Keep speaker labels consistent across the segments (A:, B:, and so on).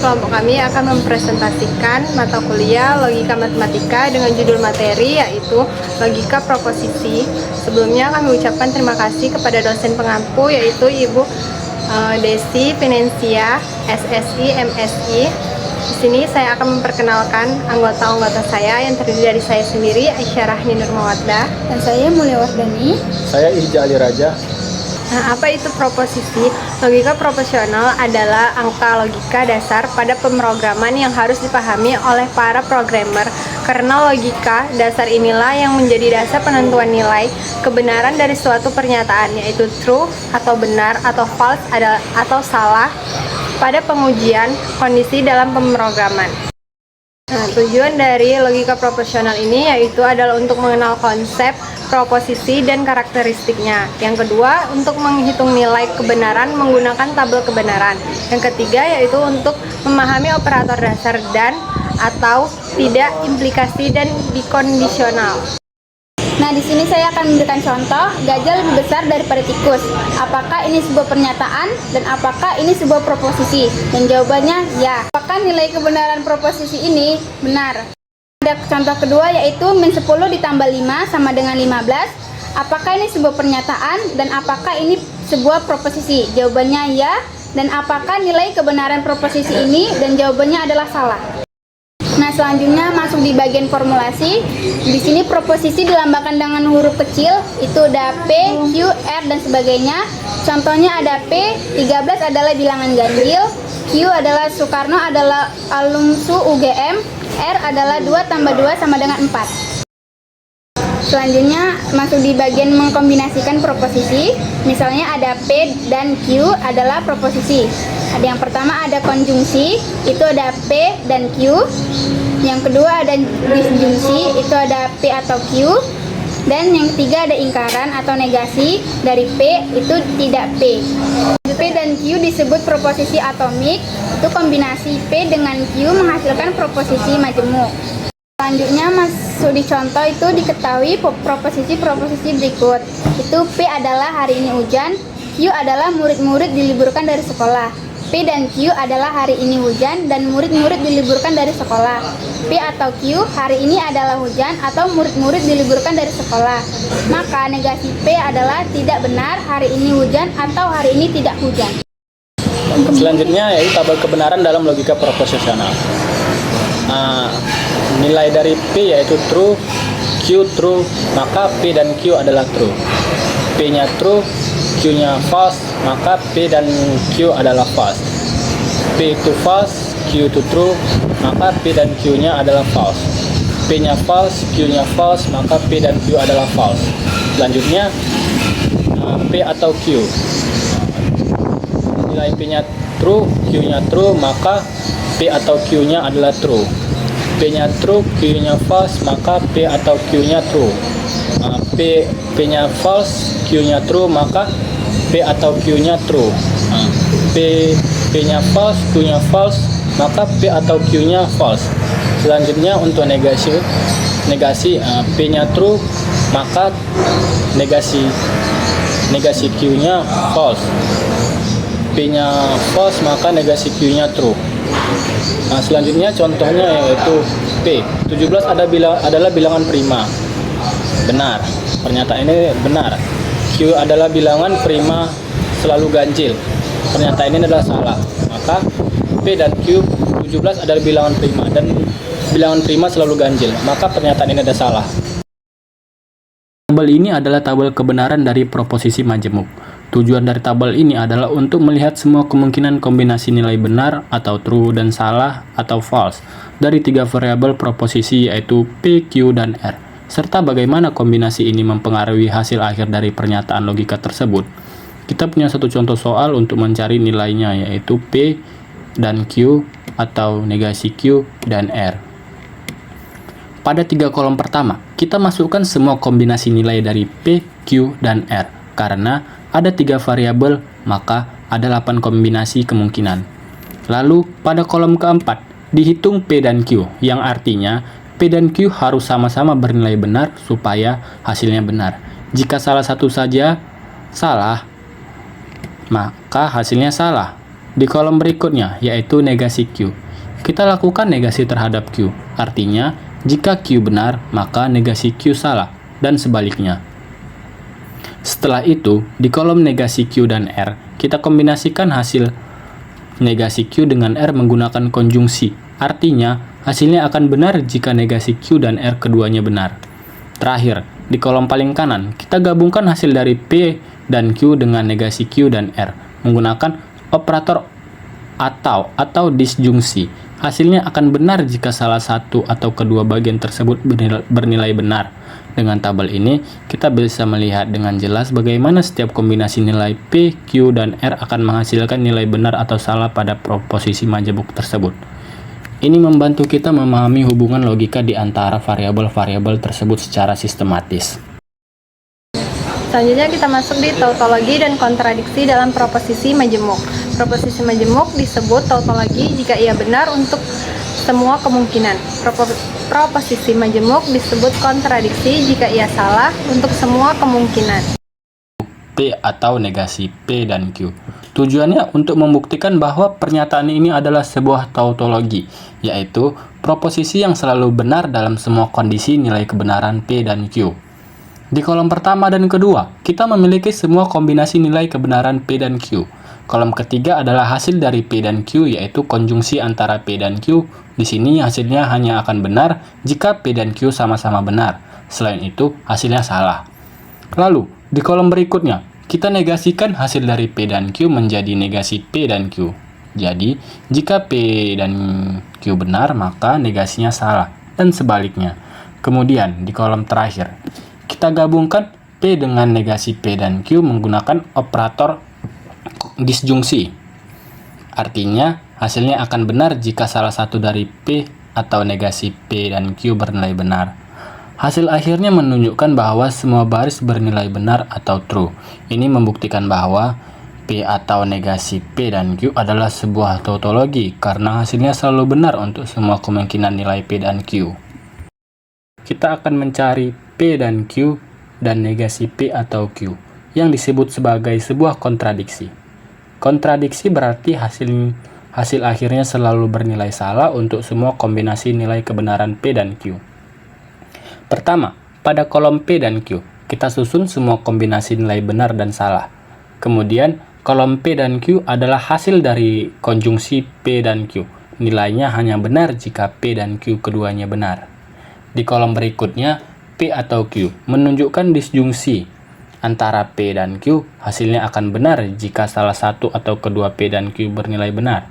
A: kelompok kami akan mempresentasikan mata kuliah Logika Matematika dengan judul materi yaitu Logika Proposisi. Sebelumnya kami ucapkan terima kasih kepada dosen pengampu yaitu Ibu Desi Finansia, SSI, MSI. Di sini saya akan memperkenalkan anggota-anggota saya yang terdiri dari saya sendiri, Aisyah Rahni Nurmawaddah,
B: dan saya Mulia Wardani.
C: Saya Ija Ali Raja.
A: Nah, apa itu proposisi? Logika proposisional adalah angka logika dasar pada pemrograman yang harus dipahami oleh para programmer. Karena logika dasar inilah yang menjadi dasar penentuan nilai kebenaran dari suatu pernyataan, yaitu true atau benar atau false atau salah pada pengujian kondisi dalam pemrograman. Nah, tujuan dari logika proposisional ini yaitu adalah untuk mengenal konsep, proposisi, dan karakteristiknya. Yang kedua, untuk menghitung nilai kebenaran menggunakan tabel kebenaran. Yang ketiga, yaitu untuk memahami operator dasar dan atau tidak, implikasi, dan bikondisional.
B: Nah, di sini saya akan memberikan contoh gajah lebih besar daripada tikus. Apakah ini sebuah pernyataan dan apakah ini sebuah proposisi? Dan jawabannya ya. Apakah nilai kebenaran proposisi ini benar? Ada contoh kedua yaitu min 10 ditambah 5 sama dengan 15. Apakah ini sebuah pernyataan dan apakah ini sebuah proposisi? Jawabannya ya. Dan apakah nilai kebenaran proposisi ini? Dan jawabannya adalah salah. Nah, selanjutnya masuk di bagian formulasi. Di sini proposisi dilambangkan dengan huruf kecil, itu ada P, Q, R, dan sebagainya. Contohnya ada P, 13 adalah bilangan ganjil, Q adalah Soekarno adalah alumsu UGM, R adalah 2 tambah 2 sama dengan 4. Selanjutnya masuk di bagian mengkombinasikan proposisi. Misalnya ada P dan Q adalah proposisi. Ada yang pertama ada konjungsi, itu ada P dan Q. Yang kedua ada disjungsi, itu ada P atau Q. Dan yang ketiga ada ingkaran atau negasi dari P, itu tidak P. P dan Q disebut proposisi atomik. Itu kombinasi P dengan Q menghasilkan proposisi majemuk. Selanjutnya masuk di contoh itu diketahui proposisi-proposisi berikut. Itu P adalah hari ini hujan, Q adalah murid-murid diliburkan dari sekolah. P dan Q adalah hari ini hujan dan murid-murid diliburkan dari sekolah. P atau Q hari ini adalah hujan atau murid-murid diliburkan dari sekolah. Maka negasi P adalah tidak benar, hari ini hujan atau hari ini tidak hujan.
C: Selanjutnya yaitu tabel kebenaran dalam logika proposisional. Nilai dari P yaitu true, Q true, maka P dan Q adalah true. P-nya true, Q-nya false, maka P dan Q adalah false. P itu false, Q itu true, maka P dan Q-nya adalah false. P-nya false, Q-nya false, maka P dan Q adalah false. Selanjutnya P atau Q. Nilai P-nya true, Q-nya true, maka P atau Q-nya adalah true. P-nya true, Q-nya false, maka P atau Q-nya true. P-nya false, Q-nya true, maka P atau Q-nya true. P-nya false, Q-nya false, maka P atau Q-nya false. Selanjutnya untuk negasi P-nya true, maka negasi Q-nya false. P-nya false, maka negasi Q-nya true. Nah, selanjutnya contohnya yaitu P 17 adalah bilangan prima. Benar, pernyataan ini benar. Q adalah bilangan prima selalu ganjil. Pernyataan ini adalah salah. Maka P dan Q 17 adalah bilangan prima dan bilangan prima selalu ganjil. Maka pernyataan ini adalah salah.
D: Tabel ini adalah tabel kebenaran dari proposisi majemuk. Tujuan dari tabel ini adalah untuk melihat semua kemungkinan kombinasi nilai benar atau true dan salah atau false dari 3 variabel proposisi yaitu P, Q, dan R, serta bagaimana kombinasi ini mempengaruhi hasil akhir dari pernyataan logika tersebut. Kita punya satu contoh soal untuk mencari nilainya yaitu P dan Q atau negasi Q dan R. Pada 3 kolom pertama, kita masukkan semua kombinasi nilai dari P, Q, dan R. Karena ada 3 variabel, maka ada 8 kombinasi kemungkinan. Lalu, pada kolom keempat, dihitung P dan Q, yang artinya P dan Q harus sama-sama bernilai benar supaya hasilnya benar. Jika salah satu saja salah, maka hasilnya salah. Di kolom berikutnya, yaitu negasi Q. Kita lakukan negasi terhadap Q. Artinya, jika Q benar, maka negasi Q salah, dan sebaliknya. Setelah itu, di kolom negasi Q dan R, kita kombinasikan hasil negasi Q dengan R menggunakan konjungsi. Artinya, hasilnya akan benar jika negasi Q dan R keduanya benar. Terakhir, di kolom paling kanan, kita gabungkan hasil dari P dan Q dengan negasi Q dan R menggunakan operator atau disjungsi. Hasilnya akan benar jika salah satu atau kedua bagian tersebut bernilai benar. Dengan tabel ini, kita bisa melihat dengan jelas bagaimana setiap kombinasi nilai P, Q, dan R akan menghasilkan nilai benar atau salah pada proposisi majemuk tersebut. Ini membantu kita memahami hubungan logika di antara variabel-variabel tersebut secara sistematis.
A: Selanjutnya kita masuk di tautologi dan kontradiksi dalam proposisi majemuk. Proposisi majemuk disebut tautologi jika ia benar untuk semua kemungkinan. Proposisi majemuk disebut kontradiksi jika ia salah untuk semua kemungkinan.
D: P atau negasi P dan Q. Tujuannya untuk membuktikan bahwa pernyataan ini adalah sebuah tautologi, yaitu proposisi yang selalu benar dalam semua kondisi nilai kebenaran P dan Q. Di kolom pertama dan kedua, kita memiliki semua kombinasi nilai kebenaran P dan Q. Kolom ketiga adalah hasil dari P dan Q, yaitu konjungsi antara P dan Q. Di sini hasilnya hanya akan benar jika P dan Q sama-sama benar. Selain itu, hasilnya salah. Lalu, di kolom berikutnya, kita negasikan hasil dari P dan Q menjadi negasi P dan Q. Jadi, jika P dan Q benar, maka negasinya salah, dan sebaliknya. Kemudian, di kolom terakhir, kita gabungkan P dengan negasi P dan Q menggunakan operator disjungsi. Artinya, hasilnya akan benar jika salah satu dari P atau negasi P dan Q bernilai benar. Hasil akhirnya menunjukkan bahwa semua baris bernilai benar atau true. Ini membuktikan bahwa P atau negasi P dan Q adalah sebuah tautologi karena hasilnya selalu benar untuk semua kemungkinan nilai P dan Q. Kita akan mencari P dan Q dan negasi P atau Q yang disebut sebagai sebuah kontradiksi. Kontradiksi berarti hasil akhirnya selalu bernilai salah untuk semua kombinasi nilai kebenaran P dan Q. Pertama, pada kolom P dan Q, kita susun semua kombinasi nilai benar dan salah. Kemudian, kolom P dan Q adalah hasil dari konjungsi P dan Q. Nilainya hanya benar jika P dan Q keduanya benar. Di kolom berikutnya, P atau Q menunjukkan disjungsi antara P dan Q. Hasilnya akan benar jika salah satu atau kedua P dan Q bernilai benar.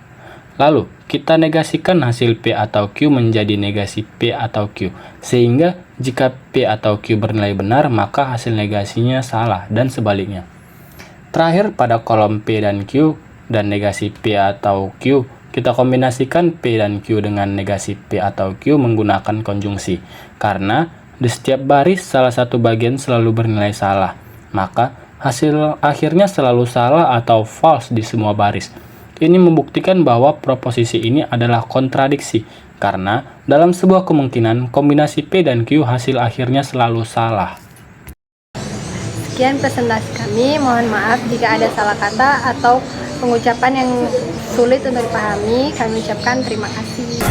D: Lalu, kita negasikan hasil P atau Q menjadi negasi P atau Q, sehingga jika P atau Q bernilai benar, maka hasil negasinya salah, dan sebaliknya. Terakhir, pada kolom P dan Q dan negasi P atau Q, kita kombinasikan P dan Q dengan negasi P atau Q menggunakan konjungsi. Karena di setiap baris, salah satu bagian selalu bernilai salah, maka hasil akhirnya selalu salah atau false di semua baris. Ini membuktikan bahwa proposisi ini adalah kontradiksi, karena dalam sebuah kemungkinan, kombinasi P dan Q hasil akhirnya selalu salah.
A: Sekian presentasi kami, mohon maaf jika ada salah kata atau pengucapan yang sulit untuk dipahami. Kami ucapkan terima kasih.